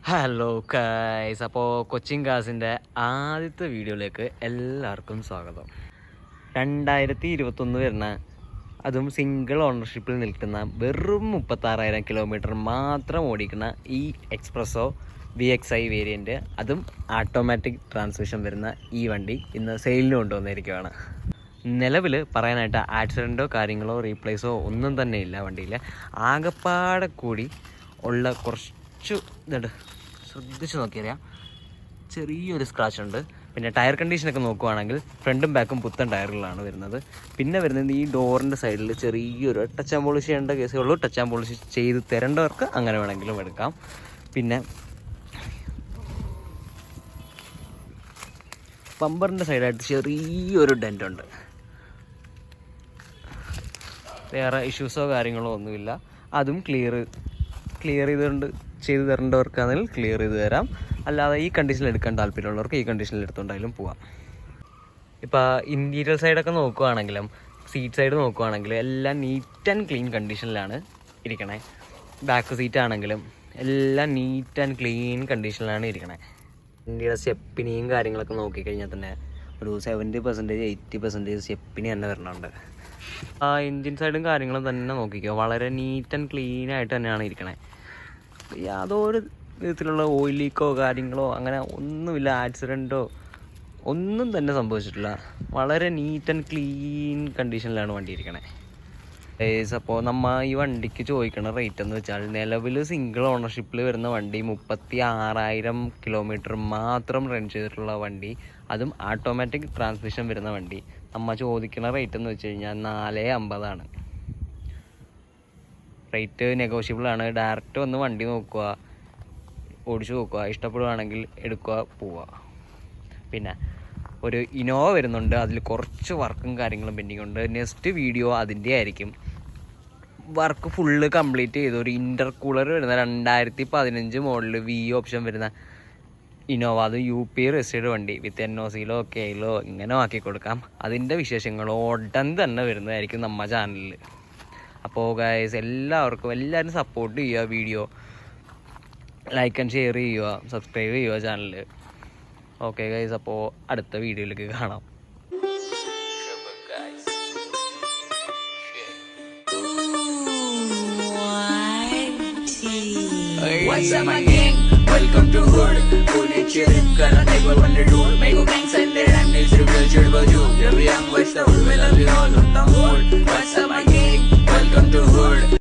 Hello guys, അപ്പോൾ കൊച്ചിൻ കാസിൻ്റെ ആദ്യത്തെ വീഡിയോയിലേക്ക് എല്ലാവർക്കും സ്വാഗതം. 2021 വരുന്ന, അതും സിംഗിൾ ഓണർഷിപ്പിൽ നിൽക്കുന്ന വെറും 36,000 കിലോമീറ്റർ മാത്രം ഓടിക്കുന്ന ഈ എക്സ്പ്രസോ VXi വേരിയൻറ്റ്, അതും ഓട്ടോമാറ്റിക് ട്രാൻസ്മിഷൻ വരുന്ന ഈ വണ്ടി ഇന്ന് സെയിലിന് കൊണ്ടുവന്നിരിക്കുകയാണ്. നിലവിൽ പറയാനായിട്ട് ആക്സിഡൻറ്റോ കാര്യങ്ങളോ റീപ്ലേസോ ഒന്നും തന്നെ ഇല്ല വണ്ടിയിൽ. ആകപ്പാടെ കൂടി ഉള്ള കുറച്ച് ഇതുണ്ട്, ശ്രദ്ധിച്ച് നോക്കിയറിയാം, ചെറിയൊരു സ്ക്രാച്ച് ഉണ്ട്. പിന്നെ ടയർ കണ്ടീഷനൊക്കെ നോക്കുവാണെങ്കിൽ ഫ്രണ്ടും ബാക്കും പുത്തൻ ടയറുകളാണ് വരുന്നത്. പിന്നെ വരുന്നത് ഈ ഡോറിൻ്റെ സൈഡിൽ ചെറിയൊരു ടച്ച് ആൻഡ് പോളിഷ് ചെയ്യേണ്ട കേസേ ഉള്ളൂ. ടച്ച് ആൻഡ് പോളിഷ് ചെയ്ത് തരേണ്ടവർക്ക് അങ്ങനെ വേണമെങ്കിലും എടുക്കാം. പിന്നെ ബമ്പറിൻ്റെ സൈഡായിട്ട് ചെറിയൊരു ഡെൻ്റുണ്ട്. വേറെ ഇഷ്യൂസോ കാര്യങ്ങളോ ഒന്നുമില്ല. അതും ക്ലിയർ ചെയ്ത് തരേണ്ടവർക്കാണെങ്കിൽ ക്ലിയർ ചെയ്ത് തരാം. അല്ലാതെ ഈ കണ്ടീഷനിൽ എടുക്കാൻ താല്പര്യമുള്ളവർക്ക് ഈ കണ്ടീഷനിൽ എടുത്തുകൊണ്ടായാലും പോവാം. ഇപ്പോൾ ഇൻറ്റീരിയർ സൈഡൊക്കെ നോക്കുകയാണെങ്കിലും സീറ്റ് സൈഡ് നോക്കുകയാണെങ്കിലും എല്ലാം നീറ്റ് ആൻഡ് ക്ലീൻ കണ്ടീഷനിലാണ് ഇരിക്കണേ. ബാക്ക് സീറ്റ് ആണെങ്കിലും എല്ലാം നീറ്റ് ആൻഡ് ക്ലീൻ കണ്ടീഷനിലാണ് ഇരിക്കണേ. വണ്ടിയുടെ സ്റ്റെപ്പിനെയും കാര്യങ്ങളൊക്കെ നോക്കിക്കഴിഞ്ഞാൽ തന്നെ ഒരു 70% 80% സ്റ്റെപ്പിന് തന്നെ വരണുണ്ട്. ആ എൻജിൻ സൈഡും കാര്യങ്ങളും തന്നെ നോക്കിക്കോ, വളരെ നീറ്റ് ആൻഡ് ക്ലീൻ ആയിട്ട് തന്നെയാണ് ഇരിക്കണേ. യാതൊരു വിധത്തിലുള്ള ഓയിൽ ലീക്കോ കാര്യങ്ങളോ അങ്ങനെ ഒന്നുമില്ല, ആക്സിഡൻറ്റോ ഒന്നും തന്നെ സംഭവിച്ചിട്ടില്ല. വളരെ നീറ്റ് ആൻഡ് ക്ലീൻ കണ്ടീഷനിലാണ് വണ്ടി ഇരിക്കണേ. അപ്പോൾ നമ്മൾ ഈ വണ്ടിക്ക് ചോദിക്കുന്ന റേറ്റ് എന്ന് വെച്ചാൽ, നിലവിൽ സിംഗിൾ ഓണർഷിപ്പിൽ വരുന്ന വണ്ടി 36,000 കിലോമീറ്റർ മാത്രം റൺ ചെയ്തിട്ടുള്ള വണ്ടി, അതും ഓട്ടോമാറ്റിക് ട്രാൻസ്മിഷൻ വരുന്ന വണ്ടി, നമ്മൾ ചോദിക്കുന്ന റേറ്റ് എന്ന് വെച്ച് കഴിഞ്ഞാൽ 450 റേറ്റ് നെഗോഷ്യബിളാണ്. ഡയറക്റ്റ് വന്ന് വണ്ടി നോക്കുക, ഓടിച്ചു നോക്കുക, ഇഷ്ടപ്പെടുകയാണെങ്കിൽ എടുക്കുക, പോവുക. പിന്നെ ഒരു ഇനോവ വരുന്നുണ്ട്, അതിൽ കുറച്ച് വർക്കും കാര്യങ്ങളും പെൻഡിങ് ഉണ്ട്. നെക്സ്റ്റ് വീഡിയോ അതിൻ്റെ ആയിരിക്കും. വർക്ക് ഫുള്ള് കംപ്ലീറ്റ് ചെയ്ത് ഒരു ഇൻ്റർകൂളർ വരുന്ന 2015 മോഡൽ V ഓപ്ഷൻ വരുന്ന ഇനോവ, അത് UP രജിസ്റ്റേർഡ് വണ്ടി വിത്ത് NOCയിലോ Kയിലോ ഇങ്ങനെ ആക്കി കൊടുക്കാം. അതിൻ്റെ വിശേഷങ്ങൾ ഉടൻ തന്നെ വരുന്നതായിരിക്കും നമ്മുടെ ചാനലിൽ. അപ്പോൾ ഗൈസ്, എല്ലാവരും സപ്പോർട്ട് ചെയ്യുക, വീഡിയോ ലൈക്ക് ആൻഡ് ഷെയർ ചെയ്യുക, സബ്സ്ക്രൈബ് ചെയ്യുക ചാനൽ. ഓക്കെ ഗൈസ്, അപ്പോൾ അടുത്ത വീഡിയോയിലേക്ക് കാണാം. What's up, my gang? Welcome to Hood. Pull it chill, kara table when they do. Make a gang send their and it's real chill, but you. Every young West, we love you all on the hood. What's up, my gang? Welcome to Hood.